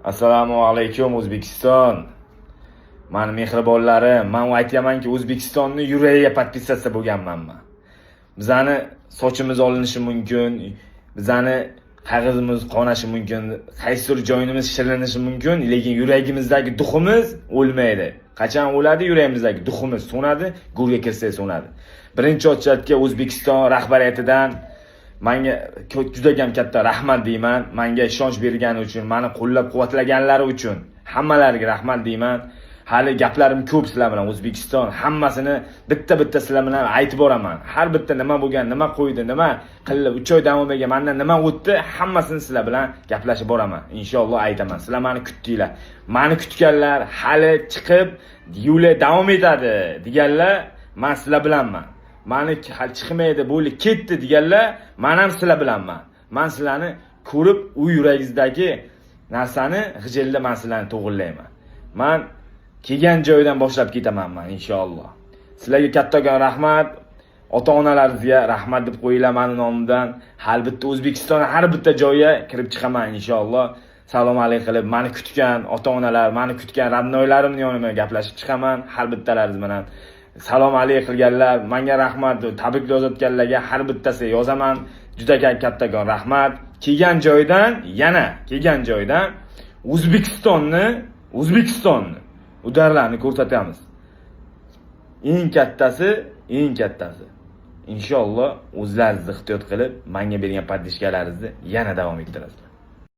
Assalomu alaykum O'zbekiston. Men mehribonlarim, men aytamanki O'zbekistonni yuragiga podpisatsiya bo'lganmanman. Bizani sochimiz olinishi mumkin, bizani qag'izimiz qonashi mumkin, qaysidir joyimiz shirlanishi mumkin, lekin yuragimizdagi duximiz o'lmaydi. Qachon o'ladi? Yuragimizdagi duximiz so'nadi, gurga kirsa so'nadi. Birinchi o'chatga O'zbekiston rahbariyatidan menga juda ham katta rahmat deyman. Menga ishonch bergani uchun, meni qo'llab-quvvatlaganlari uchun hammalariga rahmat deyman. Hali gaplarim ko'p sizlar bilan O'zbekiston hammasini bitta sizlar bilan aytib boraman. Har bitta nima bo'lgan, nima qo'ydi, nima qildi, 3 oy davomiga mendan nima o'tdi, hammasini sizlar bilan gaplashib boraman. Inshaalloh aytaman. Sizlar meni kutdinglar. Meni kutganlar hali chiqib yo'li davom etadi deganlar, men sizlar bilanman. Meni hali chiqmaydi, bo'ldi, ketdi deganlar, men ham sizlar bilanman. Men sizlarni ko'rib, u yuragingizdagi narsani g'ijilda men sizlarni to'g'rilayman. Men kelgan joydan boshlab ketaman men inshaalloh. Sizlarga kattakon rahmat, ota-onalaringizga rahmat deb qo'yinglar mening nomimdan. Har bitta O'zbekiston har bitta joyga kirib chiqaman inshaalloh. Salom alaykum qilib meni kutgan ota-onalar, meni kutgan radnoylarimning yonida gaplashib chiqaman har bittalaringiz bilan. Salom alaykum qilganlar, menga rahmat, tabrik yozayotganlarga har bittasiga yozaman. Juda kattakon rahmat. Kelgan joydan O'zbekistonni udarlarni ko'rsatamiz. Eng kattasi. Inshaalloh o'zlaringiz ehtiyot qilib, menga bergan podpishkalaringizni yana davom ettirasiz.